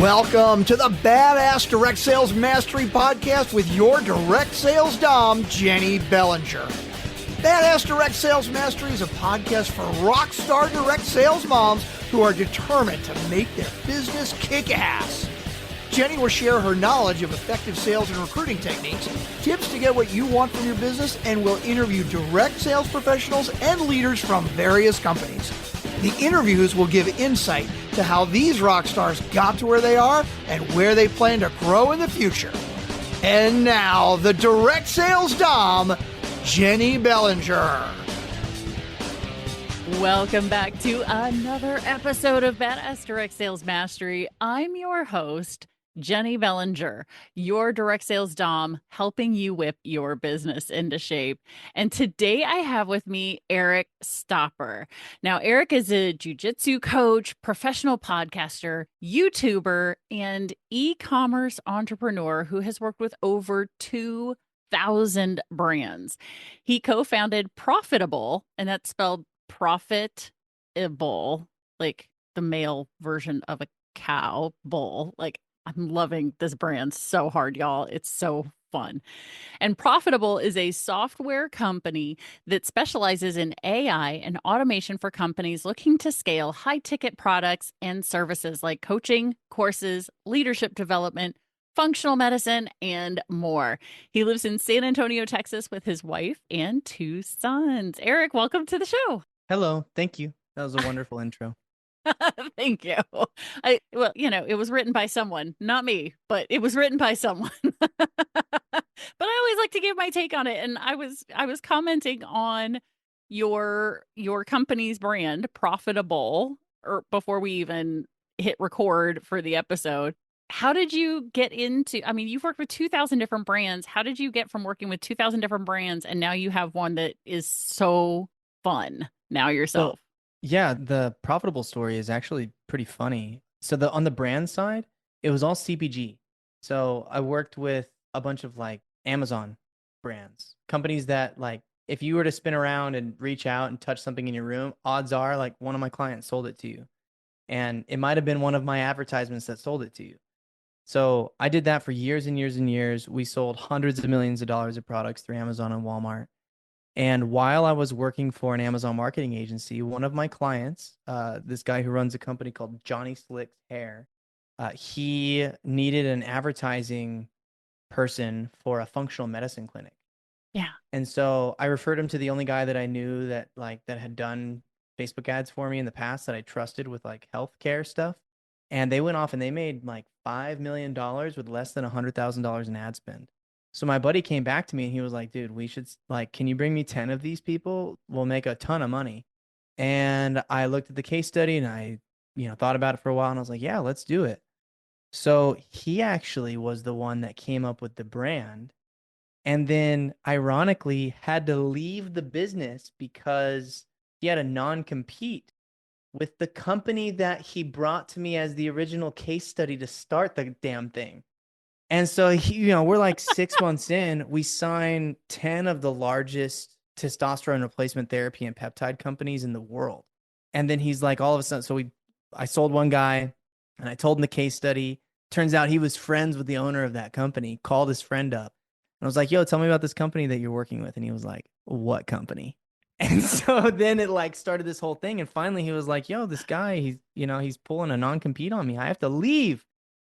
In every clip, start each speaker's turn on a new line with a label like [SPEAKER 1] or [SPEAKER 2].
[SPEAKER 1] Welcome to the Badass Direct Sales Mastery Podcast with your direct sales dom, Jennie Bellinger. Badass Direct Sales Mastery is a podcast for rockstar direct sales moms who are determined to make their business kick ass. Jennie will share her knowledge of effective sales and recruiting techniques, tips to get what you want from your business, and will interview direct sales professionals and leaders from various companies. The interviews will give insight to how these rock stars got to where they are and where they plan to grow in the future. And now, the direct sales dom, Jennie Bellinger.
[SPEAKER 2] Welcome back to another episode of Badass Direct Sales Mastery. I'm your host, Jennie Bellinger, your direct sales dom, helping you whip your business into shape. And today I have with me Eric Stopper. Now, Eric is a jiu-jitsu coach, professional podcaster, YouTuber, and e-commerce entrepreneur who has worked with over 2,000 brands. He co-founded Profitibull, and that's spelled Profitibull, like the male version of a cow, bull. Like, I'm loving this brand so hard, y'all. It's so fun. And Profitibull is a software company that specializes in AI and automation for companies looking to scale high-ticket products and services like coaching, courses, leadership development, functional medicine, and more. He lives in San Antonio, Texas with his wife and 2 sons. Eric, welcome to the show.
[SPEAKER 3] Hello. Thank you. That was a wonderful intro.
[SPEAKER 2] Thank you. Well, it was written by someone, not me, but it was written by someone. But I always like to give my take on it. And I was commenting on your company's brand, Profitibull, or before we even hit record for the episode. How did you get into, you've worked with 2,000 different brands. How did you get from working with 2,000 different brands and now you have one that is so fun now yourself?
[SPEAKER 3] Yeah, the Profitibull story is actually pretty funny. So on the brand side, it was all CPG. So I worked with a bunch of like Amazon brands, companies that like if you were to spin around and reach out and touch something in your room, odds are like one of my clients sold it to you. And it might have been one of my advertisements that sold it to you. So I did that for years and years and years. We sold hundreds of millions of dollars of products through Amazon and Walmart. And while I was working for an Amazon marketing agency, one of my clients, this guy who runs a company called Johnny Slick's Hair, he needed an advertising person for a functional medicine clinic.
[SPEAKER 2] Yeah.
[SPEAKER 3] And so I referred him to the only guy that I knew that had done Facebook ads for me in the past that I trusted with like healthcare stuff. And they went off and they made like $5 million with less than $100,000 in ad spend. So my buddy came back to me and he was like, dude, we should can you bring me 10 of these people? We'll make a ton of money. And I looked at the case study and I, thought about it for a while and I was like, yeah, let's do it. So he actually was the one that came up with the brand and then ironically had to leave the business because he had a non-compete with the company that he brought to me as the original case study to start the damn thing. And so, we're like 6 months in, we sign 10 of the largest testosterone replacement therapy and peptide companies in the world. And then he's like, all of a sudden, I sold one guy and I told him the case study. Turns out he was friends with the owner of that company, called his friend up. And I was like, yo, tell me about this company that you're working with. And he was like, what company? And so then it like started this whole thing. And finally he was like, yo, this guy, he's pulling a non-compete on me. I have to leave.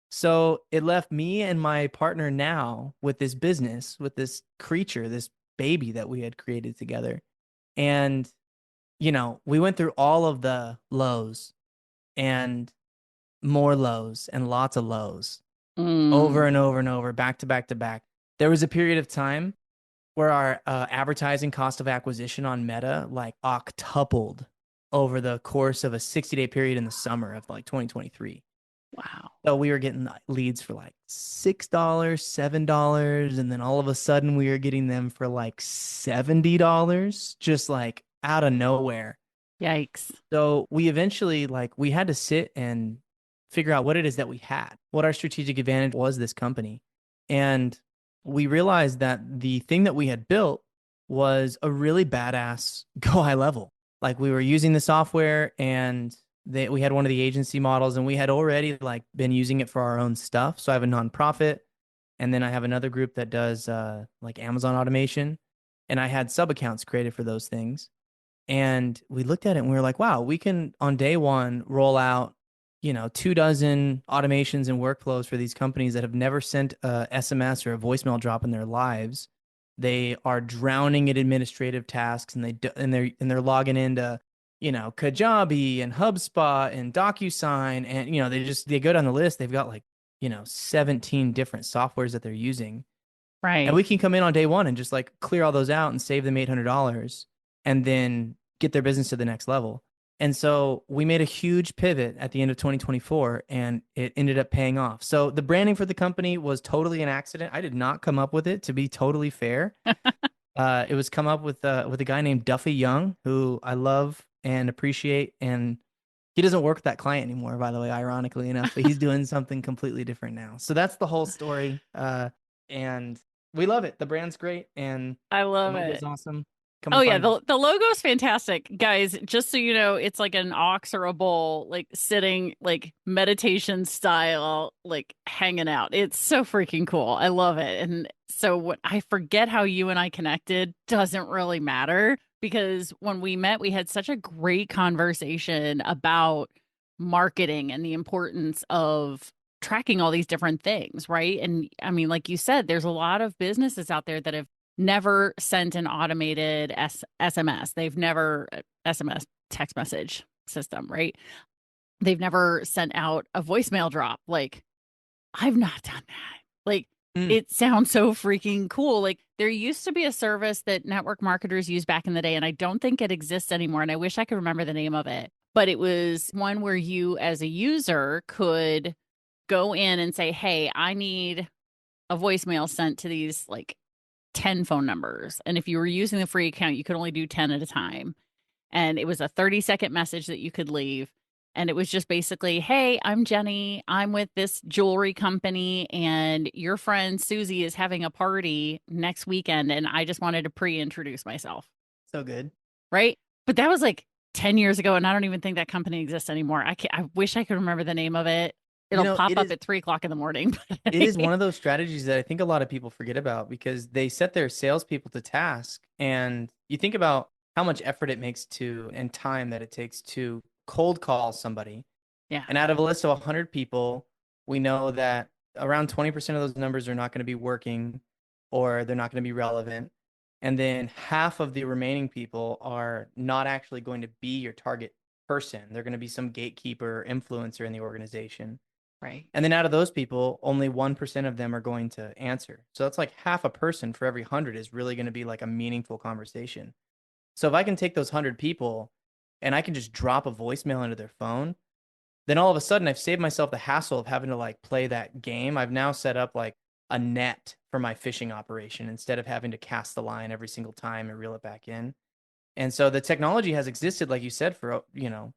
[SPEAKER 3] So it left me and my partner now with this business, with this creature, this baby that we had created together. And, we went through all of the lows and more lows and lots of lows over and over and over, back to back to back. There was a period of time where our advertising cost of acquisition on Meta like octupled over the course of a 60-day period in the summer of like 2023.
[SPEAKER 2] Wow.
[SPEAKER 3] So we were getting leads for like $6, $7, and then all of a sudden we were getting them for like $70, just like out of nowhere.
[SPEAKER 2] Yikes.
[SPEAKER 3] So we eventually we had to sit and figure out what it is that we had, what our strategic advantage was this company. And we realized that the thing that we had built was a really badass go high level. Like we were using the software and We had one of the agency models, and we had already like been using it for our own stuff. So I have a nonprofit, and then I have another group that does like Amazon automation, and I had sub accounts created for those things. And we looked at it and we were like, wow, we can on day one roll out, 24 automations and workflows for these companies that have never sent a SMS or a voicemail drop in their lives. They are drowning in administrative tasks, and they're logging into, Kajabi and HubSpot and DocuSign, and they go down the list. They've got like, 17 different softwares that they're using. And
[SPEAKER 2] Right.
[SPEAKER 3] we can come in on day one and just like clear all those out and save them $800 and then get their business to the next level. And so we made a huge pivot at the end of 2024, and it ended up paying off. So the branding for the company was totally an accident. I did not come up with it, to be totally fair. It was come up with a guy named Duffy Young, who I love and appreciate. And he doesn't work with that client anymore, by the way, ironically enough, but he's doing something completely different now. So that's the whole story. And we love it. The brand's great, and
[SPEAKER 2] I
[SPEAKER 3] the
[SPEAKER 2] love
[SPEAKER 3] logo's
[SPEAKER 2] it.
[SPEAKER 3] awesome. Come
[SPEAKER 2] Oh
[SPEAKER 3] and
[SPEAKER 2] yeah,
[SPEAKER 3] find us.
[SPEAKER 2] the logo is fantastic. Guys, just so you know, it's like an ox or a bull like sitting like meditation style like hanging out. It's so freaking cool. I love it. And so what I forget how you and I connected doesn't really matter because when we met we had such a great conversation about marketing and the importance of tracking all these different things, right? And I mean, like you said, there's a lot of businesses out there that have never sent an automated SMS. They've never SMS text message system, right? They've never sent out a voicemail drop. Like, I've not done that. Like,
[SPEAKER 3] Mm.
[SPEAKER 2] it sounds so freaking cool. Like, there used to be a service that network marketers used back in the day, and I don't think it exists anymore. And I wish I could remember the name of it. But it was one where you, as a user, could go in and say, hey, I need a voicemail sent to these like 10 phone numbers. And if you were using the free account, you could only do 10 at a time. And it was a 30-second message that you could leave. And it was just basically, hey, I'm Jenny. I'm with this jewelry company, and your friend Susie is having a party next weekend. And I just wanted to pre introduce myself.
[SPEAKER 3] So good.
[SPEAKER 2] Right. But that was like 10 years ago. And I don't even think that company exists anymore. I wish I could remember the name of it. It'll pop
[SPEAKER 3] It
[SPEAKER 2] up
[SPEAKER 3] is
[SPEAKER 2] at 3 o'clock in the morning.
[SPEAKER 3] it is one of those strategies that I think a lot of people forget about because they set their salespeople to task. And you think about how much effort it makes to and time that it takes to cold call somebody.
[SPEAKER 2] Yeah.
[SPEAKER 3] And out of a list of 100 people, we know that around 20% of those numbers are not going to be working, or they're not going to be relevant. And then half of the remaining people are not actually going to be your target person. They're going to be some gatekeeper or influencer in the organization.
[SPEAKER 2] Right.
[SPEAKER 3] And then out of those people, only 1% of them are going to answer. So that's like half a person for every 100 is really going to be like a meaningful conversation. So if I can take those 100 people and I can just drop a voicemail into their phone, then all of a sudden I've saved myself the hassle of having to like play that game. I've now set up like a net for my fishing operation instead of having to cast the line every single time and reel it back in. And so the technology has existed, like you said, for,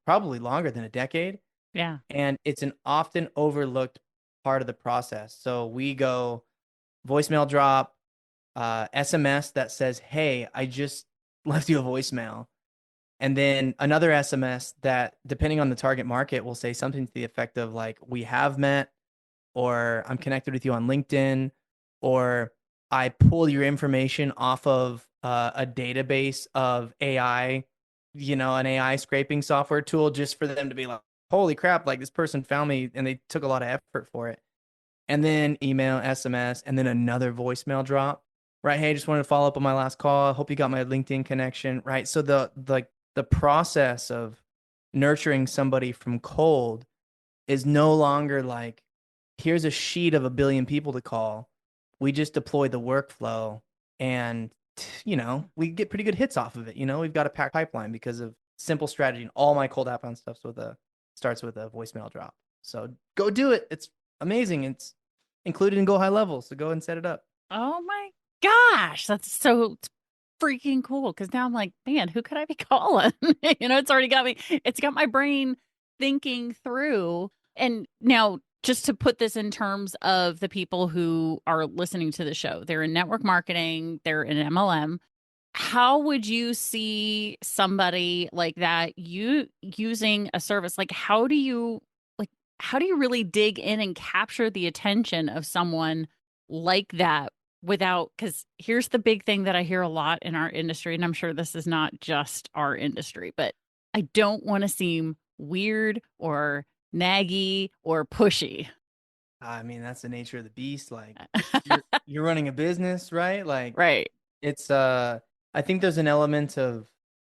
[SPEAKER 3] probably longer than a decade.
[SPEAKER 2] Yeah.
[SPEAKER 3] And it's an often overlooked part of the process. So we go voicemail drop, SMS that says, hey, I just left you a voicemail. And then another SMS that, depending on the target market, will say something to the effect of like, we have met, or I'm connected with you on LinkedIn, or I pull your information off of a database of AI, an AI scraping software tool just for them to be like, holy crap, like this person found me and they took a lot of effort for it. And then email, SMS, and then another voicemail drop, right? Hey, just wanted to follow up on my last call. Hope you got my LinkedIn connection, right? So the process of nurturing somebody from cold is no longer like, here's a sheet of a billion people to call. We just deploy the workflow, and we get pretty good hits off of it. We've got a packed pipeline because of simple strategy, and all my cold outbound stuff starts with a voicemail drop. So go do it. It's amazing. It's included in Go High Level. So go and set it up.
[SPEAKER 2] Oh my gosh, that's so freaking cool. Because now I'm like, man, who could I be calling? It's got my brain thinking through. And now, just to put this in terms of the people who are listening to the show, they're in network marketing, they're in MLM. how would you see somebody like that using a service? Like how do you really dig in and capture the attention of someone like that without, because here's the big thing that I hear a lot in our industry, and I'm sure this is not just our industry, but I don't want to seem weird or naggy or pushy.
[SPEAKER 3] I mean, that's the nature of the beast. Like you're running a business, right? Like
[SPEAKER 2] Right.
[SPEAKER 3] it's I think there's an element of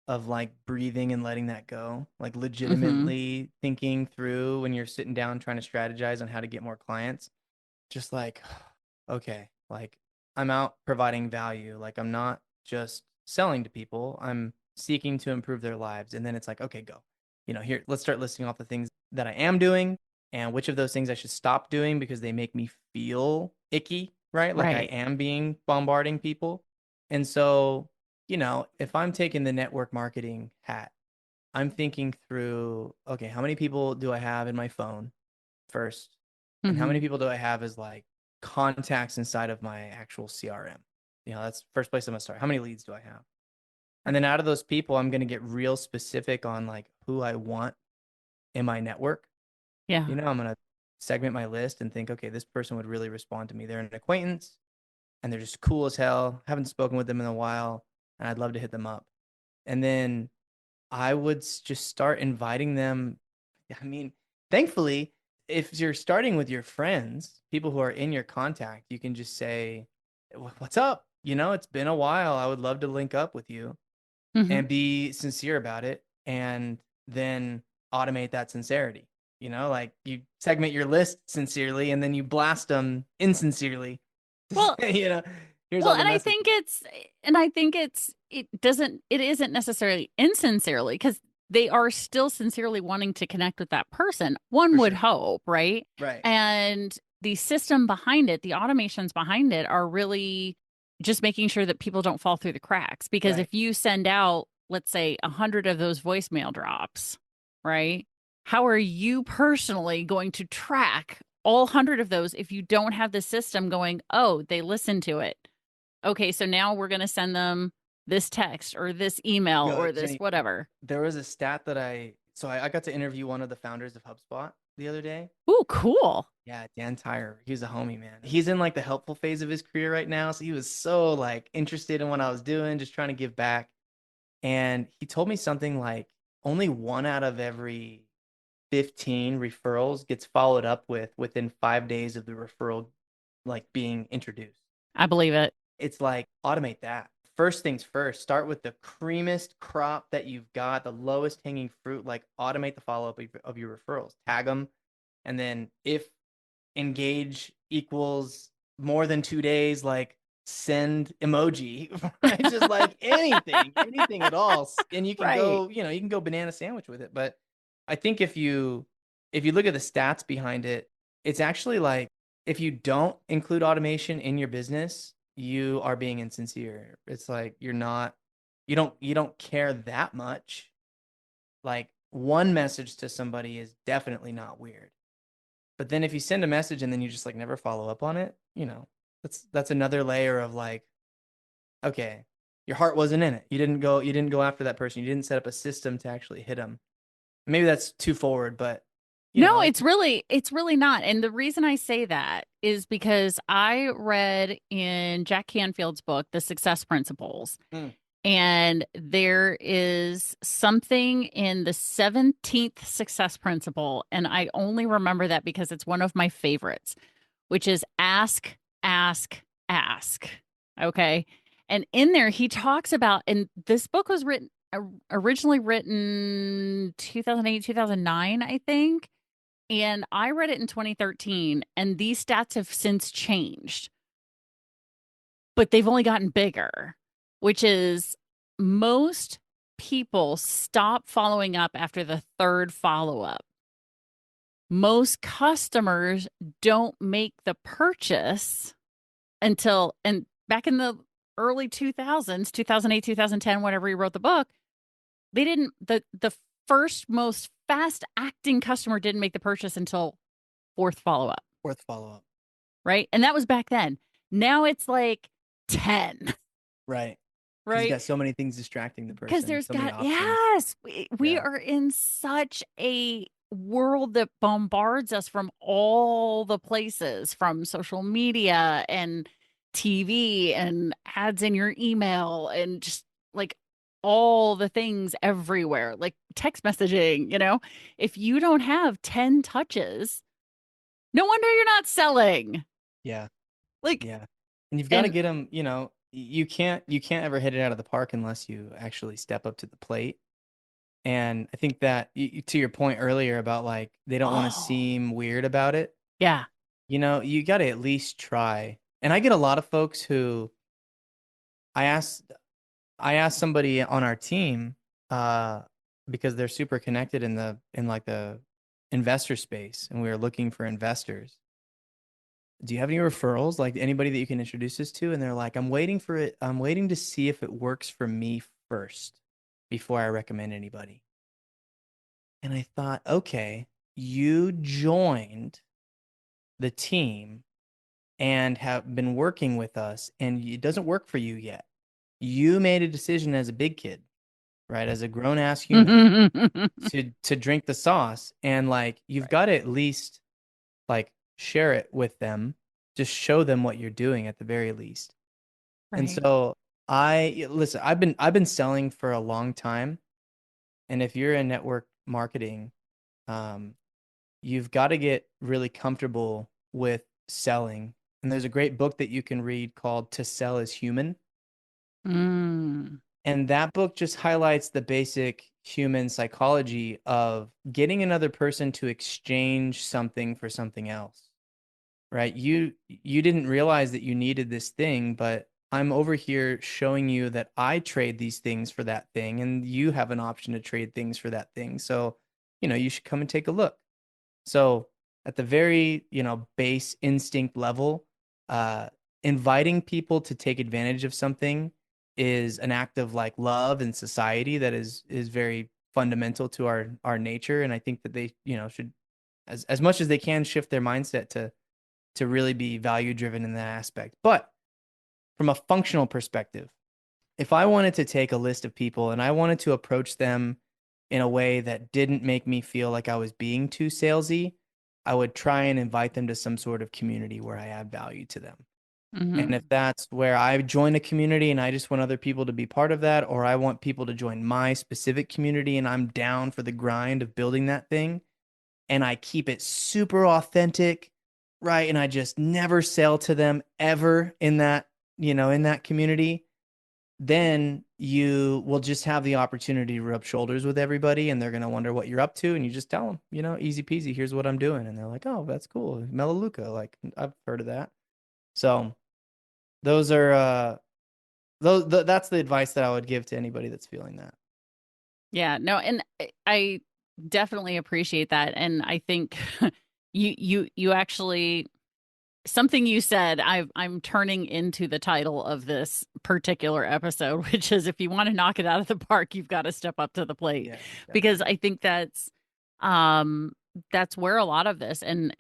[SPEAKER 3] like breathing and letting that go. Like
[SPEAKER 2] Mm-hmm.
[SPEAKER 3] legitimately thinking through when you're sitting down trying to strategize on how to get more clients. Just like, okay, like I'm out providing value. Like I'm not just selling to people. I'm seeking to improve their lives. And then it's like, okay, go. Here, let's start listing off the things that I am doing and which of those things I should stop doing because they make me feel icky, right? Like I
[SPEAKER 2] Right.
[SPEAKER 3] am being bombarding people. And so, if I'm taking the network marketing hat, I'm thinking through, okay, how many people do I have in my phone first? And how
[SPEAKER 2] Mm-hmm.
[SPEAKER 3] many people do I have as like contacts inside of my actual CRM? That's first place I'm gonna start. How many leads do I have? And then out of those people, I'm gonna get real specific on like who I want in my network.
[SPEAKER 2] Yeah.
[SPEAKER 3] I'm gonna segment my list and think, okay, this person would really respond to me. They're an acquaintance and they're just cool as hell. Haven't spoken with them in a while, and I'd love to hit them up. And then I would just start inviting them. I mean, thankfully, if you're starting with your friends, people who are in your contact, you can just say, "What's up? It's been a while. I would love to link up with you,"
[SPEAKER 2] Mm-hmm.
[SPEAKER 3] and be sincere about it, and then automate that sincerity. Like you segment your list sincerely, and then you blast them insincerely.
[SPEAKER 2] Well,
[SPEAKER 3] Here's
[SPEAKER 2] Well,
[SPEAKER 3] all the
[SPEAKER 2] and
[SPEAKER 3] messages.
[SPEAKER 2] I think it isn't necessarily insincerely because they are still sincerely wanting to connect with that person. One
[SPEAKER 3] For
[SPEAKER 2] would
[SPEAKER 3] sure.
[SPEAKER 2] hope, right?
[SPEAKER 3] Right.
[SPEAKER 2] And the system behind it, the automations behind it are really just making sure that people don't fall through the cracks. Because
[SPEAKER 3] Right.
[SPEAKER 2] if you send out, let's say, 100 of those voicemail drops, right? How are you personally going to track all 100 of those if you don't have the system going, oh, they listened to it? Okay, so now we're going to send them this text or this email
[SPEAKER 3] Yo,
[SPEAKER 2] or this
[SPEAKER 3] Jenny,
[SPEAKER 2] whatever.
[SPEAKER 3] there was a stat that I got to interview one of the founders of HubSpot the other day.
[SPEAKER 2] Ooh, cool.
[SPEAKER 3] Yeah, Dan Tyrer. He's a homie, man. He's in like the helpful phase of his career right now. So he was so like interested in what I was doing, just trying to give back. And he told me something like only one out of every 15 referrals gets followed up within 5 days of the referral like being introduced.
[SPEAKER 2] I believe it.
[SPEAKER 3] It's like automate that. First things first, start with the creamiest crop that you've got, the lowest hanging fruit, like automate the follow up of your referrals, tag them. And then if engage equals more than 2 days, like send emoji, right? Just like anything at all. And you can
[SPEAKER 2] Right.
[SPEAKER 3] go, you can go banana sandwich with it. But I think if you look at the stats behind it, it's actually like if you don't include automation in your business, you are being insincere. It's like you don't care that much. Like one message to somebody is definitely not weird. But then if you send a message and then you just like never follow up on it, that's another layer of like, okay, your heart wasn't in it. You didn't go after that person. You didn't set up a system to actually hit them. Maybe that's too forward, but
[SPEAKER 2] No,
[SPEAKER 3] I think
[SPEAKER 2] it's really not. And the reason I say that is because I read in Jack Canfield's book, The Success Principles,
[SPEAKER 3] mm,
[SPEAKER 2] and there is something in the 17th success principle. And I only remember that because it's one of my favorites, which is ask, ask, ask. Okay. And in there, he talks about, and this book was originally written 2008, 2009, I think. And I read it in 2013, and these stats have since changed, but they've only gotten bigger, which is most people stop following up after the third follow up. Most customers don't make the purchase until, and back in the early 2000s, 2008, 2010, whenever he wrote the book, they didn't, the first most fast acting customer didn't make the purchase until fourth follow up.
[SPEAKER 3] worth follow up.
[SPEAKER 2] Right? And that was back then. Now it's like 10.
[SPEAKER 3] Right. Because you
[SPEAKER 2] right?
[SPEAKER 3] got so many things distracting the
[SPEAKER 2] Because
[SPEAKER 3] person,
[SPEAKER 2] there's
[SPEAKER 3] so many
[SPEAKER 2] got,
[SPEAKER 3] options.
[SPEAKER 2] yes, we
[SPEAKER 3] Yeah.
[SPEAKER 2] are in such a world that bombards us from all the places, from social media and TV and ads in your email and just like all the things everywhere, like text messaging, if you don't have 10 touches, no wonder you're not selling.
[SPEAKER 3] Yeah.
[SPEAKER 2] Like,
[SPEAKER 3] Yeah. And you've got to
[SPEAKER 2] and
[SPEAKER 3] get them, you can't ever hit it out of the park unless you actually step up to the plate. And I think that to your point earlier about like they don't want to
[SPEAKER 2] oh,
[SPEAKER 3] seem weird about it,
[SPEAKER 2] yeah.
[SPEAKER 3] you got to at least try. And I get a lot of folks who I asked I asked somebody on our team uh because they're super connected in like the investor space and we were looking for investors. Do you have any referrals, like anybody that you can introduce us to? And they're like, I'm waiting for it. I'm waiting to see if it works for me first before I recommend anybody. And I thought, okay, you joined the team and have been working with us, and it doesn't work for you yet. You made a decision as a big kid, right? As a grown ass human to drink the sauce. And like, you've
[SPEAKER 2] Right.
[SPEAKER 3] got to at least like share it with them. Just show them what you're doing at the very least. And
[SPEAKER 2] Right.
[SPEAKER 3] so listen, I've been selling for a long time. And if you're in network marketing, um, you've got to get really comfortable with selling. And there's a great book that you can read called To Sell is Human.
[SPEAKER 2] Mm.
[SPEAKER 3] And that book just highlights the basic human psychology of getting another person to exchange something for something else. Right? You didn't realize that you needed this thing, but I'm over here showing you that I trade these things for that thing, and you have an option to trade things for that thing. So, you should come and take a look. So, at the very, base instinct level, uh, inviting people to take advantage of something is an act of like love and society that is very fundamental to our nature. And I think that they, should as much as they can shift their mindset to really be value driven in that aspect. But from a functional perspective, if I wanted to take a list of people and I wanted to approach them in a way that didn't make me feel like I was being too salesy, I would try and invite them to some sort of community where I add value to them. And if
[SPEAKER 2] Hmm.
[SPEAKER 3] that's where I join a community and I just want other people to be part of that, or I want people to join my specific community and I'm down for the grind of building that thing, and I keep it super authentic, right? And I just never sell to them ever in that community, then you will just have the opportunity to rub shoulders with everybody and they're going to wonder what you're up to. And you just tell them, easy peasy, here's what I'm doing. And they're like, oh, that's cool. Melaleuca. Like I've heard of that. So those are, that's the advice that I would give to anybody that's feeling that.
[SPEAKER 2] Yeah, no, and I definitely appreciate that. And I think you actually, something you said, I'm turning into the title of this particular episode, which is if you want to knock it out of the park, you've got to step up to the plate.
[SPEAKER 3] Yeah,
[SPEAKER 2] Because
[SPEAKER 3] definitely.
[SPEAKER 2] I think um that's where a lot of this, and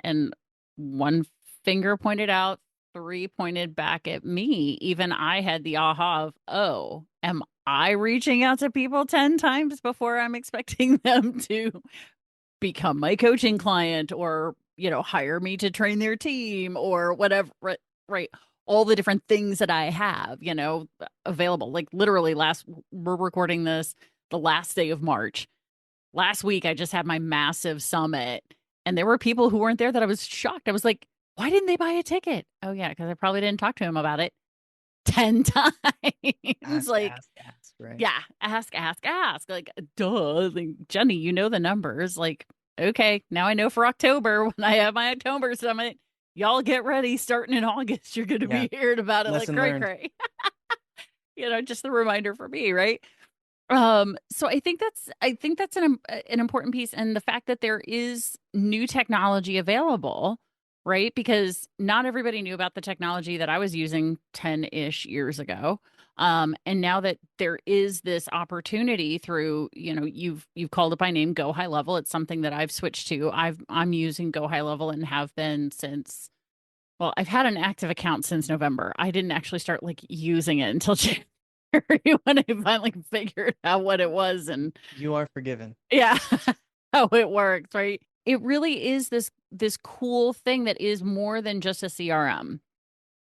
[SPEAKER 2] one finger pointed out, three pointed back at me. Even I had the aha of, oh, am I reaching out to people 10 times before I'm expecting them to become my coaching client or, hire me to train their team or whatever, right? Right. All the different things that I have, available. Like literally we're recording this the last day of March. Last week, I just had my massive summit, and there were people who weren't there that I was shocked. I was like, why didn't they buy a ticket? Oh, yeah, because I probably didn't talk to him about it 10 times.
[SPEAKER 3] Ask,
[SPEAKER 2] Like,
[SPEAKER 3] ask, ask, right?
[SPEAKER 2] yeah, ask, ask, ask. Like, duh. Like, Jenny, you know the numbers. Like, okay, now I know for October when I have my October summit, y'all get ready. Starting in August, you're going to
[SPEAKER 3] Yeah.
[SPEAKER 2] be hearing about it like
[SPEAKER 3] Lesson
[SPEAKER 2] cray
[SPEAKER 3] learned.
[SPEAKER 2] cray. Just the reminder for me, right? So I think that's an important piece, and the fact that there is new technology available, right? Because not everybody knew about the technology that I was using 10-ish years ago. And now that there is this opportunity through, you've called it by name, Go High Level. It's something that I've switched to. I'm using Go High Level and have been since, well, I've had an active account since November. I didn't actually start like using it until January. when I finally figured out what it was and
[SPEAKER 3] You are forgiven.
[SPEAKER 2] yeah, how it works, right? It really is this cool thing that is more than just a CRM.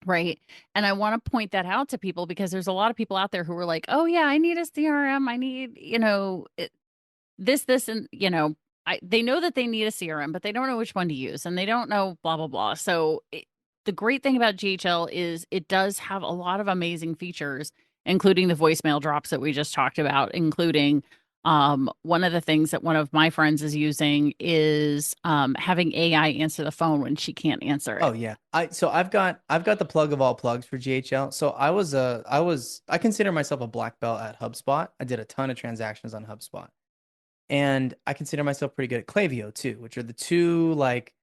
[SPEAKER 2] Right. And I want to point that out to people because there's a lot of people out there who are like, oh, yeah, I need a CRM. I need, this, and, they know that they need a CRM, but they don't know which one to use and they don't know blah, blah, blah. So the great thing about GHL is it does have a lot of amazing features, including the voicemail drops that we just talked about, including one of the things that one of my friends is using is having AI answer the phone when she can't answer
[SPEAKER 3] Oh
[SPEAKER 2] it.
[SPEAKER 3] yeah. I've got the plug of all plugs for GHL. So I consider myself a black belt at HubSpot. I did a ton of transactions on HubSpot. And I consider myself pretty good at Klaviyo too, which are the two like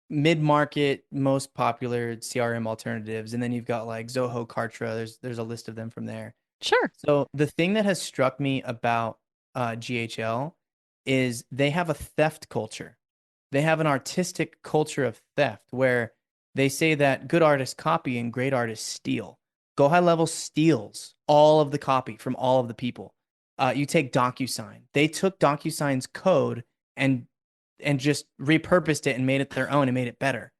[SPEAKER 3] mid-market most popular CRM alternatives. And then you've got like Zoho, Kartra. There's a list of them from there.
[SPEAKER 2] Sure.
[SPEAKER 3] So the thing that has struck me about GHL is they have a theft culture. They have an artistic culture of theft where they say that good artists copy and great artists steal. Go High Level steals all of the copy from all of the people. You take DocuSign. They took DocuSign's code and just repurposed it and made it their own and made it better.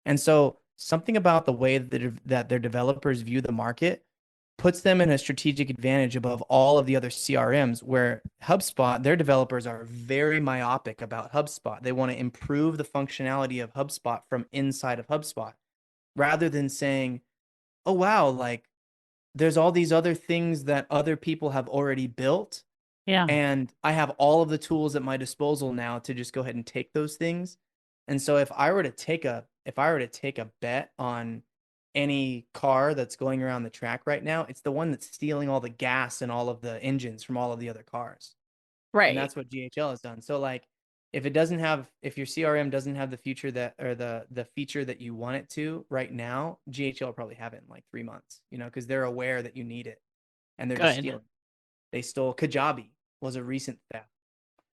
[SPEAKER 3] And so something about the way that their developers view the market puts them in a strategic advantage above all of the other CRMs, where HubSpot, their developers are very myopic about HubSpot. They want to improve the functionality of HubSpot from inside of HubSpot rather than saying, oh, wow, like there's all these other things that other people have already built.
[SPEAKER 2] Yeah.
[SPEAKER 3] And I have all of the tools at my disposal now to just go ahead and take those things. And so if I were to take a bet on any car that's going around the track right now, it's the one that's stealing all the gas and all of the engines from all of the other cars. And
[SPEAKER 2] Right.
[SPEAKER 3] that's what GHL has done. So like if your CRM doesn't have the feature the feature that you want it to right now, GHL will probably have it in like 3 months, because they're aware that you need it and they're just
[SPEAKER 2] Good.
[SPEAKER 3] stealing. They stole Kajabi was a recent theft.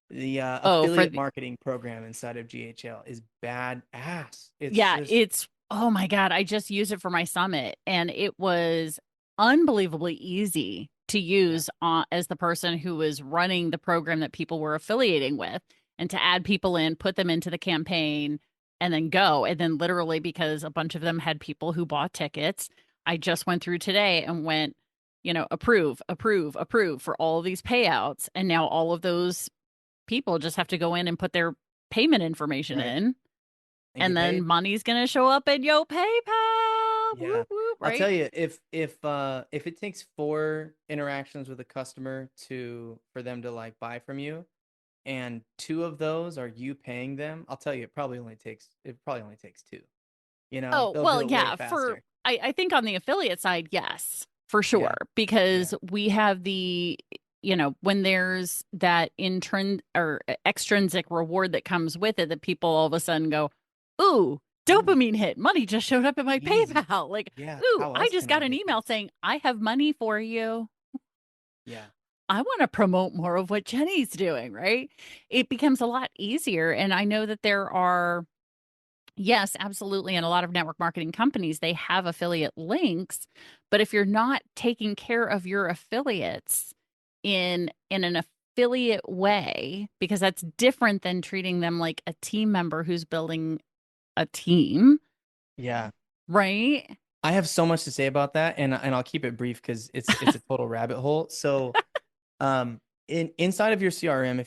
[SPEAKER 3] The
[SPEAKER 2] Oh,
[SPEAKER 3] affiliate marketing program inside of GHL is badass. It's
[SPEAKER 2] yeah,
[SPEAKER 3] just
[SPEAKER 2] oh my God, I just used it for my summit and it was unbelievably easy to
[SPEAKER 3] yeah,
[SPEAKER 2] use as the person who was running the program that people were affiliating with and to add people in, put them into the campaign and then go. And then literally because a bunch of them had people who bought tickets, I just went through today and went, approve, approve, approve for all of these payouts. And now all of those people just have to go in and put their payment information
[SPEAKER 3] right.
[SPEAKER 2] in
[SPEAKER 3] And
[SPEAKER 2] and
[SPEAKER 3] get
[SPEAKER 2] then
[SPEAKER 3] paid.
[SPEAKER 2] money's gonna show up in your PayPal.
[SPEAKER 3] Yeah.
[SPEAKER 2] Whoop whoop,
[SPEAKER 3] I'll tell
[SPEAKER 2] right?
[SPEAKER 3] you, if it takes 4 interactions with a customer for them to like buy from you, and 2 of those are you paying them, I'll tell you, it probably only takes 2.
[SPEAKER 2] Oh,
[SPEAKER 3] They'll do
[SPEAKER 2] well,
[SPEAKER 3] it way
[SPEAKER 2] yeah, for
[SPEAKER 3] faster.
[SPEAKER 2] I think on the affiliate side, yes, for
[SPEAKER 3] Yeah.
[SPEAKER 2] sure. Because
[SPEAKER 3] Yeah.
[SPEAKER 2] we have when there's that extrinsic reward that comes with it, that people all of a sudden go, ooh,
[SPEAKER 3] Ooh,
[SPEAKER 2] dopamine hit. Money just showed up in my
[SPEAKER 3] easy.
[SPEAKER 2] PayPal. Like,
[SPEAKER 3] Yeah.
[SPEAKER 2] ooh,
[SPEAKER 3] How
[SPEAKER 2] I
[SPEAKER 3] else
[SPEAKER 2] just
[SPEAKER 3] can I
[SPEAKER 2] got an
[SPEAKER 3] get
[SPEAKER 2] email
[SPEAKER 3] this?
[SPEAKER 2] saying I have money for you.
[SPEAKER 3] Yeah.
[SPEAKER 2] I want to promote more of what Jenny's doing, right? It becomes a lot easier. And I know that there are, yes, absolutely. And a lot of network marketing companies, they have affiliate links. But if you're not taking care of your affiliates in an affiliate way, because that's different than treating them like a team member who's building a team,
[SPEAKER 3] Yeah.
[SPEAKER 2] right?
[SPEAKER 3] I have so much to say about that, and I'll keep it brief because it's a total rabbit hole. So, inside of your CRM,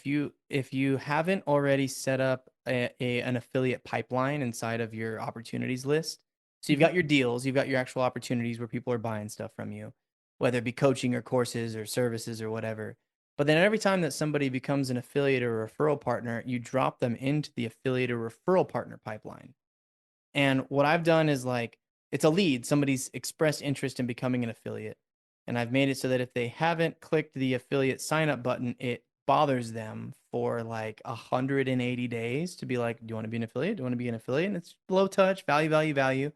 [SPEAKER 3] if you haven't already set up an affiliate pipeline inside of your opportunities list, so you've
[SPEAKER 2] Mhm.
[SPEAKER 3] got your deals, you've got your actual opportunities where people are buying stuff from you, whether it be coaching or courses or services or whatever. But then every time that somebody becomes an affiliate or referral partner, you drop them into the affiliate or referral partner pipeline. And what I've done is like, it's a lead. Somebody's expressed interest in becoming an affiliate. And I've made it so that if they haven't clicked the affiliate sign up button, it bothers them for like 180 days to be like, do you want to be an affiliate? Do you want to be an affiliate? And it's low touch, value, value, value.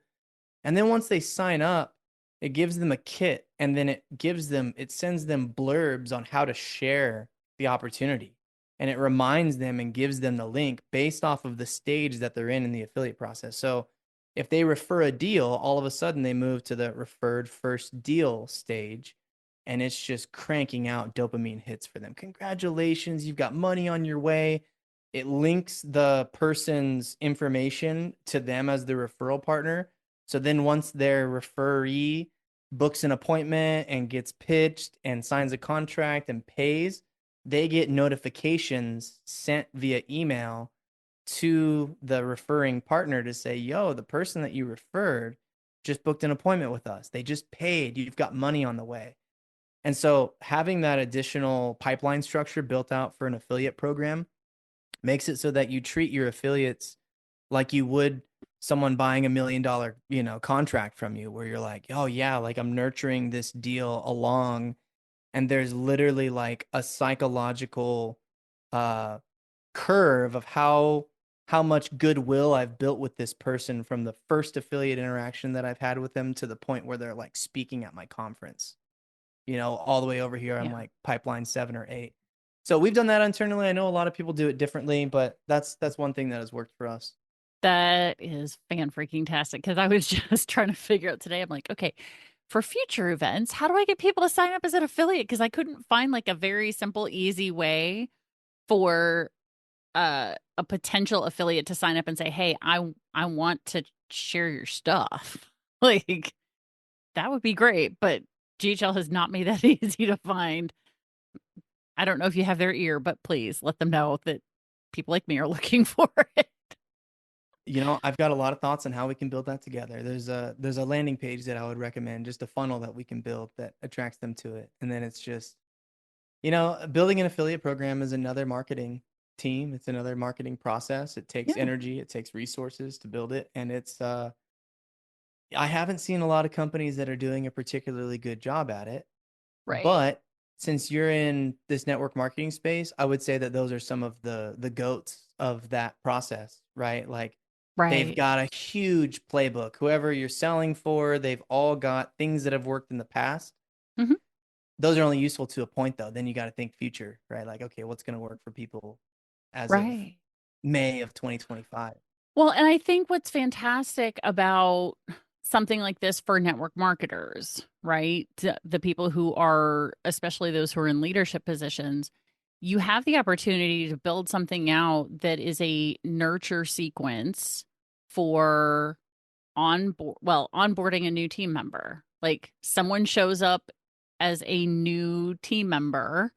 [SPEAKER 3] And then once they sign up, it gives them a kit and then it sends them blurbs on how to share the opportunity. And it reminds them and gives them the link based off of the stage that they're in the affiliate process. So if they refer a deal, all of a sudden they move to the referred first deal stage. and it's just cranking out dopamine hits for them. Congratulations, you've got money on your way. It links the person's information to them as the referral partner. So then once their referee books an appointment and gets pitched and signs a contract and pays, they get notifications sent via email to the referring partner to say, yo, the person that you referred just booked an appointment with us. They just paid. You've got money on the way. And so having that additional pipeline structure built out for an affiliate program makes it so that you treat your affiliates like you would someone buying $1 million, contract from you, where you're like, oh yeah, like I'm nurturing this deal along. And there's literally like a psychological uh curve of how much goodwill I've built with this person from the first affiliate interaction that I've had with them to the point where they're like speaking at my conference. All the way over here, I'm
[SPEAKER 2] Yeah.
[SPEAKER 3] like pipeline 7 or 8. So we've done that internally. I know a lot of people do it differently, but that's one thing that has worked for us.
[SPEAKER 2] That is fan freaking tastic, because I was just trying to figure out today. I'm like, okay, for future events, how do I get people to sign up as an affiliate? Because I couldn't find like a very simple, easy way for a potential affiliate to sign up and say, "Hey, I want to share your stuff." Like that would be great, but GHL has not made that easy to find. I don't know if you have their ear, but please let them know that people like me are looking for it.
[SPEAKER 3] I've got a lot of thoughts on how we can build that together. There's a landing page that I would recommend, just a funnel that we can build that attracts them to it. And then it's just, building an affiliate program is another marketing team. It's another marketing process. It takes
[SPEAKER 2] Yeah.
[SPEAKER 3] energy, it takes resources to build it. And I haven't seen a lot of companies that are doing a particularly good job at it.
[SPEAKER 2] Right.
[SPEAKER 3] But since you're in this network marketing space, I would say that those are some of the goats of that process, right? Like they've
[SPEAKER 2] Right.
[SPEAKER 3] got a huge playbook. Whoever you're selling for, they've all got things that have worked in the past.
[SPEAKER 2] Hmm.
[SPEAKER 3] Those are only useful to a point though. Then you got to think future, right? Like, okay, what's going to work for people as of
[SPEAKER 2] Right.
[SPEAKER 3] May of 2025?
[SPEAKER 2] Well, and I think what's fantastic about something like this for network marketers, right? The people who are, especially those who are in leadership positions, you have the opportunity to build something out that is a nurture sequence for onboarding a new team member. Like someone shows up as a new team member,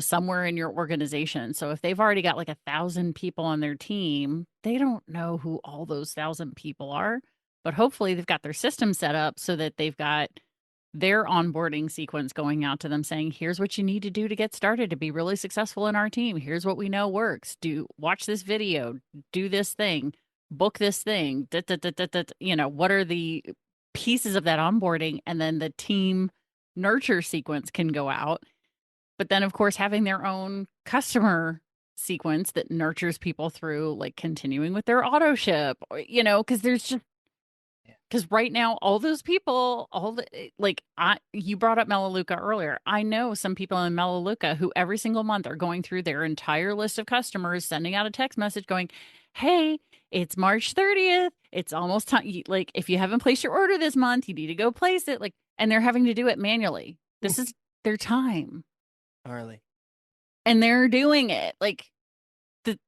[SPEAKER 2] somewhere in your organization. So if they've already got like 1,000 people on their team, they don't know who all those 1,000 people are. But hopefully they've got their system set up so that they've got their onboarding sequence going out to them saying, here's what you need to do to get started to be really successful in our team. Here's what we know works. Watch this video, do this thing, book this thing. What are the pieces of that onboarding? And then the team nurture sequence can go out. But then, of course, having their own customer sequence that nurtures people through like continuing with their auto ship, because there's just because right now all those people, like you brought up Melaleuca earlier. I know some people in Melaleuca who every single month are going through their entire list of customers, sending out a text message going, "Hey, it's March 30th. It's almost time. Like, if you haven't placed your order this month, you need to go place it." Like, and they're having to do it manually. This is their time,
[SPEAKER 3] Harley.
[SPEAKER 2] and they're doing it. Like, the,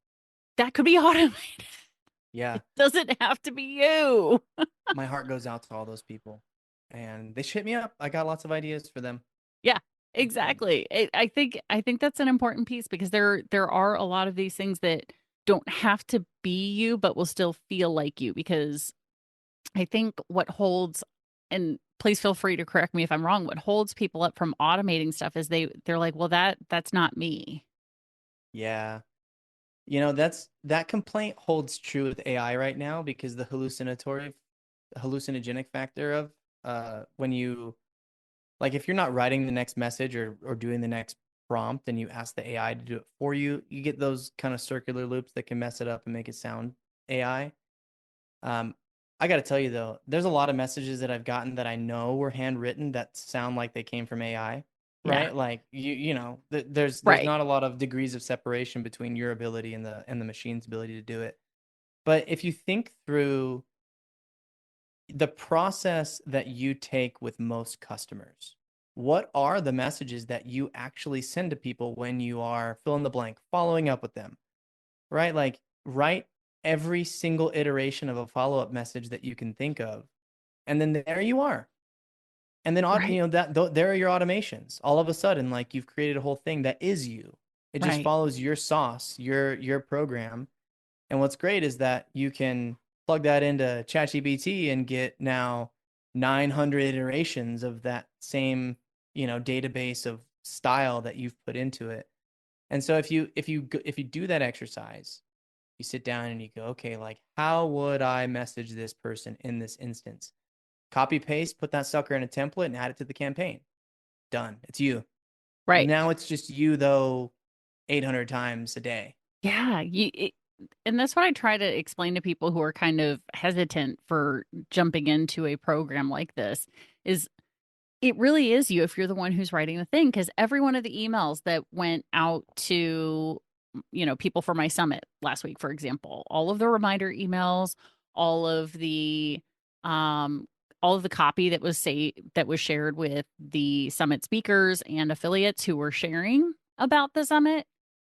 [SPEAKER 2] that could be automated.
[SPEAKER 3] Yeah.
[SPEAKER 2] It doesn't have to be you.
[SPEAKER 3] My heart goes out to all those people, and they should hit me up. I got lots of ideas for them.
[SPEAKER 2] Yeah,
[SPEAKER 3] And
[SPEAKER 2] exactly. I think that's an important piece because there are a lot of these things that don't have to be you, but will still feel like you. Because I think what holds, and please feel free to correct me if I'm wrong, what holds people up from automating stuff is they're like, well, that's not me.
[SPEAKER 3] yeah, that complaint holds true with AI right now because the hallucinogenic factor of when you like if you're not writing the next message or doing the next prompt and you ask the AI to do it for you, you get those kind of circular loops that can mess it up and make it sound AI. Um, I got to tell you though, there's a lot of messages that I've gotten that I know were handwritten that sound like they came from AI,
[SPEAKER 2] Yeah.
[SPEAKER 3] right? Like there's
[SPEAKER 2] Right.
[SPEAKER 3] not a lot of degrees of separation between your ability and the machine's ability to do it. But if you think through the process that you take with most customers, what are the messages that you actually send to people when you are fill in the blank, following up with them, right? Like write every single iteration of a follow-up message that you can think of. And then there you are. And then,
[SPEAKER 2] Right.
[SPEAKER 3] there are your automations. All of a sudden, like you've created a whole thing that is you. It just
[SPEAKER 2] Right.
[SPEAKER 3] follows your sauce, your program. And what's great is that you can plug that into ChatGPT and get now 900 iterations of that same, database of style that you've put into it. And so if you do that exercise, you sit down and you go, okay, like how would I message this person in this instance? Copy paste, put that sucker in a template and add it to the campaign. Done. It's you.
[SPEAKER 2] Right.
[SPEAKER 3] Now it's just you though 800 times a day.
[SPEAKER 2] Yeah. And that's what I try to explain to people who are kind of hesitant for jumping into a program like this is it really is you if you're the one who's writing the thing. Because every one of the emails that went out to, people for my summit last week, for example, all of the reminder emails, all of the, all of the copy that was shared with the summit speakers and affiliates who were sharing about the summit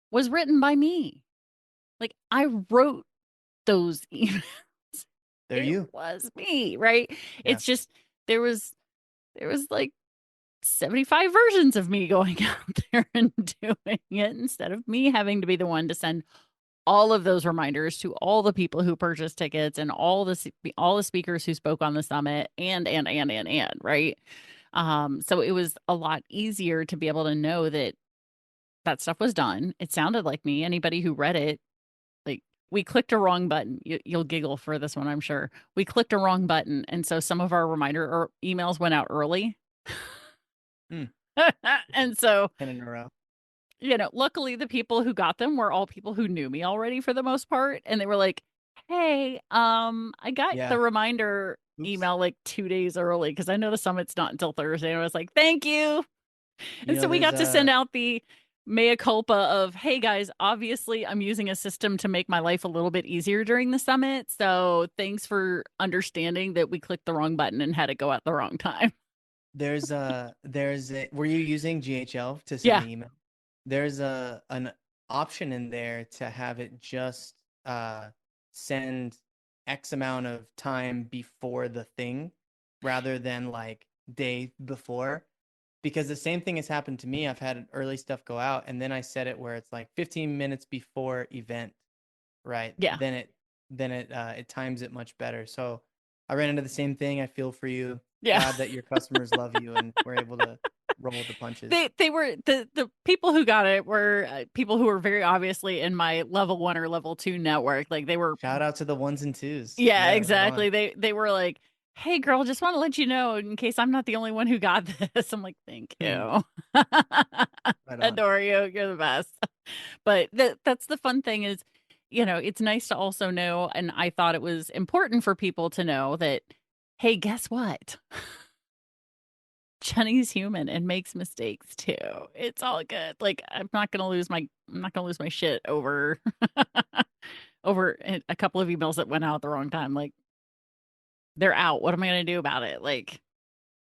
[SPEAKER 2] was written by me. Like I wrote those emails.
[SPEAKER 3] They're
[SPEAKER 2] It
[SPEAKER 3] you.
[SPEAKER 2] was me, right?
[SPEAKER 3] Yeah.
[SPEAKER 2] It's just there was like 75 versions of me going out there and doing it instead of me having to be the one to send all of those reminders to all the people who purchased tickets and all the speakers who spoke on the summit and right. So it was a lot easier to be able to know that that stuff was done. It sounded like me. Anybody who read it, like we clicked a wrong button. You'll giggle for this one, I'm sure. We clicked a wrong button, and so some of our reminder or emails went out early.
[SPEAKER 3] Mm.
[SPEAKER 2] And so,
[SPEAKER 3] 10 in a row.
[SPEAKER 2] luckily the people who got them were all people who knew me already for the most part, and they were like, "Hey, I got
[SPEAKER 3] Yeah.
[SPEAKER 2] the reminder
[SPEAKER 3] Oops.
[SPEAKER 2] email like 2 days early because I know the summit's not until Thursday." And I was like, "Thank you."
[SPEAKER 3] You
[SPEAKER 2] And
[SPEAKER 3] know,
[SPEAKER 2] so we
[SPEAKER 3] there's
[SPEAKER 2] got to send
[SPEAKER 3] a
[SPEAKER 2] out the mea culpa of, hey guys, obviously I'm using a system to make my life a little bit easier during the summit. So thanks for understanding that we clicked the wrong button and had it go at the wrong time.
[SPEAKER 3] there's a were you using GHL to send
[SPEAKER 2] Yeah.
[SPEAKER 3] the email? There's an option in there to have it just send X amount of time before the thing rather than like day before. Because the same thing has happened to me. I've had early stuff go out and then I set it where it's like 15 minutes before event, right?
[SPEAKER 2] Yeah.
[SPEAKER 3] Then it times it much better. So I ran into the same thing. I feel for you.
[SPEAKER 2] Yeah.
[SPEAKER 3] Glad that your customers love you and we're able to roll with the punches.
[SPEAKER 2] They were the people who got it were people who were very obviously in my level 1 or level 2 network. Like they were,
[SPEAKER 3] Shout out to the ones and twos.
[SPEAKER 2] yeah,
[SPEAKER 3] Yeah, right on.
[SPEAKER 2] exactly. They were like, "Hey girl, just want to let you know in case I'm not the only one who got this." I'm like, "Thank you."
[SPEAKER 3] Right on.
[SPEAKER 2] Adore you. You're the best. But that's the fun thing is, it's nice to also know, and I thought it was important for people to know that, hey, guess what? Jenny's human and makes mistakes too. It's all good. Like I'm not gonna lose my shit over over a couple of emails that went out at the wrong time. Like they're out. What am I gonna do about it? Like,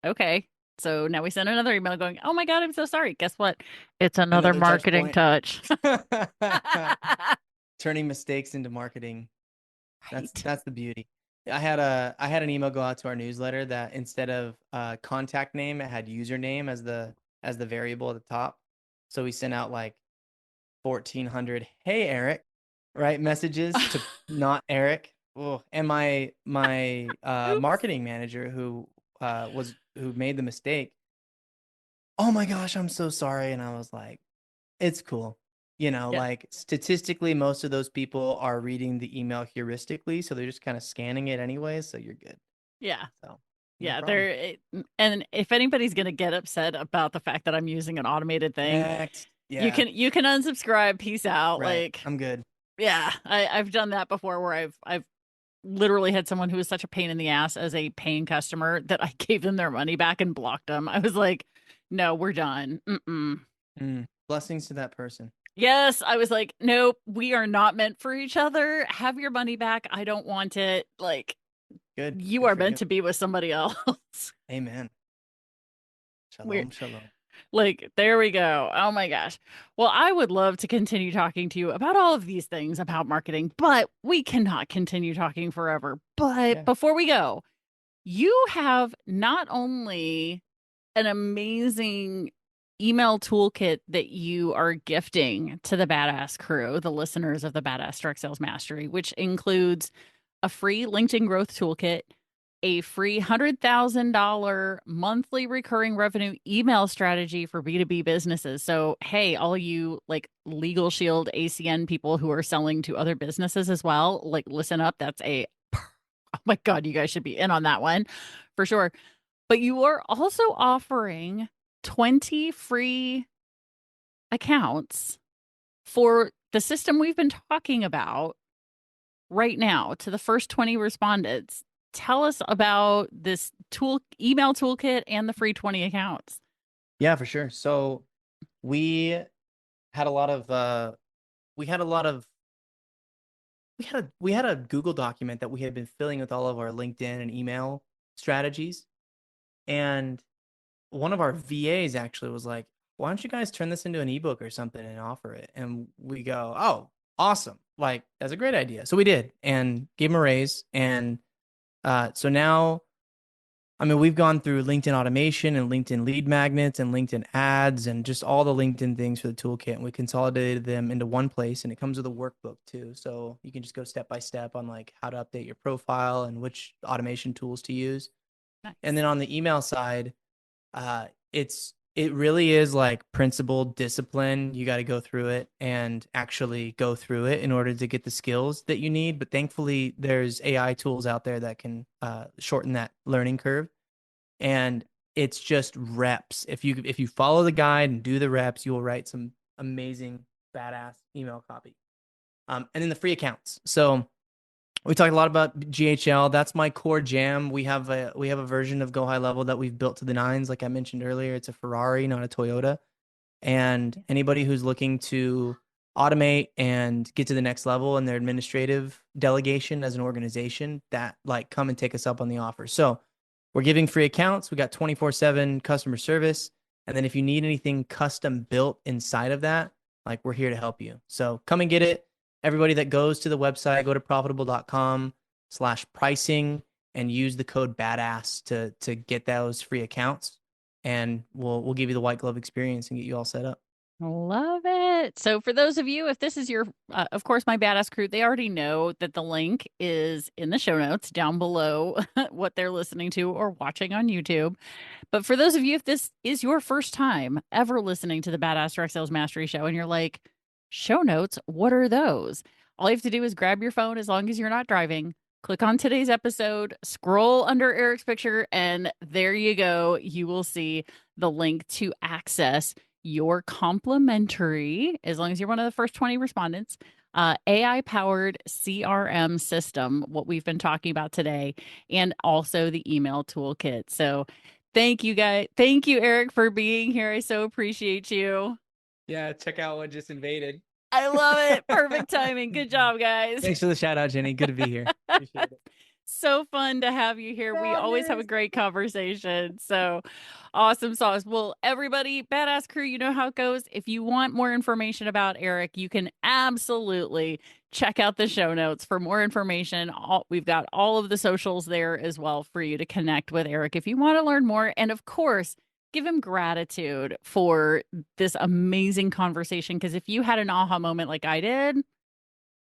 [SPEAKER 2] okay. So now we send another email going, "Oh my God, I'm so sorry." Guess what? It's another
[SPEAKER 3] Another touch
[SPEAKER 2] marketing
[SPEAKER 3] point.
[SPEAKER 2] touch.
[SPEAKER 3] Turning mistakes into marketing. That's
[SPEAKER 2] Right.
[SPEAKER 3] that's the beauty. I had an email go out to our newsletter that instead of contact name, it had username as the variable at the top. So we sent out like 1,400 "Hey Eric," right, messages to not Eric. Oh, and my
[SPEAKER 2] Oops.
[SPEAKER 3] marketing manager who made the mistake. Oh my gosh, I'm so sorry. And I was like, it's cool.
[SPEAKER 2] Yeah.
[SPEAKER 3] Like statistically, most of those people are reading the email heuristically, so they're just kind of scanning it anyway, so you're good.
[SPEAKER 2] Yeah.
[SPEAKER 3] So, no
[SPEAKER 2] Yeah,
[SPEAKER 3] problem.
[SPEAKER 2] and if anybody's going to get upset about the fact that I'm using an automated thing,
[SPEAKER 3] Next.
[SPEAKER 2] you
[SPEAKER 3] Yeah,
[SPEAKER 2] can unsubscribe, peace out.
[SPEAKER 3] right.
[SPEAKER 2] Like,
[SPEAKER 3] I'm good.
[SPEAKER 2] yeah, I've done that before where I've literally had someone who was such a pain in the ass as a paying customer that I gave them their money back and blocked them. I was like, "No, we're done." Mm-mm.
[SPEAKER 3] Blessings to that person.
[SPEAKER 2] Yes, I was like, "Nope, we are not meant for each other. Have your money back. I don't want it." Like,
[SPEAKER 3] Good.
[SPEAKER 2] you
[SPEAKER 3] Good
[SPEAKER 2] are
[SPEAKER 3] for
[SPEAKER 2] meant
[SPEAKER 3] you.
[SPEAKER 2] to be with somebody else.
[SPEAKER 3] Amen. Shalom, shalom.
[SPEAKER 2] Like, there we go. Oh my gosh. Well, I would love to continue talking to you about all of these things about marketing, but we cannot continue talking forever. But
[SPEAKER 3] Yeah.
[SPEAKER 2] before we go, you have not only an amazing email toolkit that you are gifting to the Badass crew, the listeners of the Badass Direct Sales Mastery, which includes a free LinkedIn growth toolkit, a free $100,000 monthly recurring revenue email strategy for B2B businesses. So, hey, all you like Legal Shield ACN people who are selling to other businesses as well, like listen up. Oh my God, you guys should be in on that one for sure. But you are also offering 20 free accounts for the system we've been talking about right now to the first 20 respondents. Tell us about this email toolkit and the free 20 accounts.
[SPEAKER 3] Yeah, for sure. So we had a lot of we had a Google document that we had been filling with all of our LinkedIn and email strategies. And one of our VAs actually was like, why don't you guys turn this into an ebook or something and offer it? And we go, oh, awesome. Like, that's a great idea. So we did and gave him a raise. And so now, I mean, we've gone through LinkedIn automation and LinkedIn lead magnets and LinkedIn ads and just all the LinkedIn things for the toolkit. And we consolidated them into one place, and it comes with a workbook too. So you can just go step by step on like how to update your profile and which automation tools to use.
[SPEAKER 2] Nice.
[SPEAKER 3] And then on the email side, it really is like principled discipline. You got to go through it and actually go through it in order to get the skills that you need. But thankfully, there's AI tools out there that can shorten that learning curve. And it's just reps. If you follow the guide and do the reps, you will write some amazing, badass email copy. And then the free accounts. So we talked a lot about GHL. That's my core jam. We have a version of Go High Level that we've built to the nines. Like I mentioned earlier, it's a Ferrari, not a Toyota. And anybody who's looking to automate and get to the next level in their administrative delegation as an organization, that like come and take us up on the offer. So we're giving free accounts. We got 24/7 customer service. And then if you need anything custom built inside of that, like we're here to help you. So come and get it. Everybody that goes to the website, go to profitibull.com/pricing and use the code BADASS to get those free accounts. And we'll give you the white glove experience and get you all set up.
[SPEAKER 2] Love it. So for those of you, if this is your, of course, my Badass crew, they already know that the link is in the show notes down below what they're listening to or watching on YouTube. But for those of you, if this is your first time ever listening to the Badass Direct Sales Mastery Show and you're like, show notes, what are those? All you have to do is grab your phone as long as you're not driving, click on today's episode, scroll under Eric's picture, and there you go. You will see the link to access your complimentary, as long as you're one of the first 20 respondents, AI-powered CRM system, what we've been talking about today, and also the email toolkit. So thank you, guys. Thank you, Eric, for being here. I so appreciate you.
[SPEAKER 3] Yeah, check out what just invaded.
[SPEAKER 2] I love it. Perfect timing. Good job, guys.
[SPEAKER 3] Thanks for the shout out, Jenny. Good to be here. Appreciate it.
[SPEAKER 2] So fun to have you here. We always have a great conversation. So awesome sauce. Well, everybody, Badass crew, you know how it goes. If you want more information about Eric, you can absolutely check out the show notes for more information. We've got all of the socials there as well for you to connect with Eric if you want to learn more. And of course, give him gratitude for this amazing conversation. Because if you had an aha moment like I did,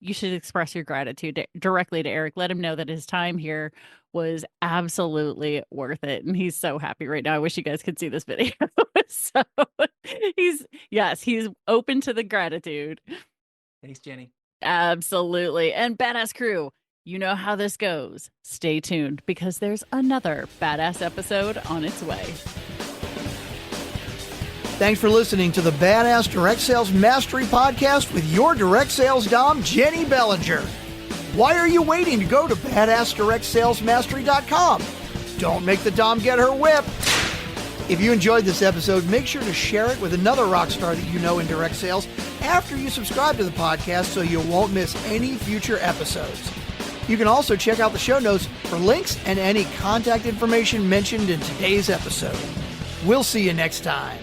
[SPEAKER 2] you should express your gratitude directly to Eric. Let him know that his time here was absolutely worth it. And he's so happy right now. I wish you guys could see this video. So he's open to the gratitude.
[SPEAKER 3] Thanks, Jenny.
[SPEAKER 2] Absolutely. And Badass crew, you know how this goes. Stay tuned because there's another badass episode on its way.
[SPEAKER 1] Thanks for listening to the Badass Direct Sales Mastery Podcast with your direct sales dom, Jennie Bellinger. Why are you waiting to go to badassdirectsalesmastery.com? Don't make the dom get her whip. If you enjoyed this episode, make sure to share it with another rock star that you know in direct sales after you subscribe to the podcast so you won't miss any future episodes. You can also check out the show notes for links and any contact information mentioned in today's episode. We'll see you next time.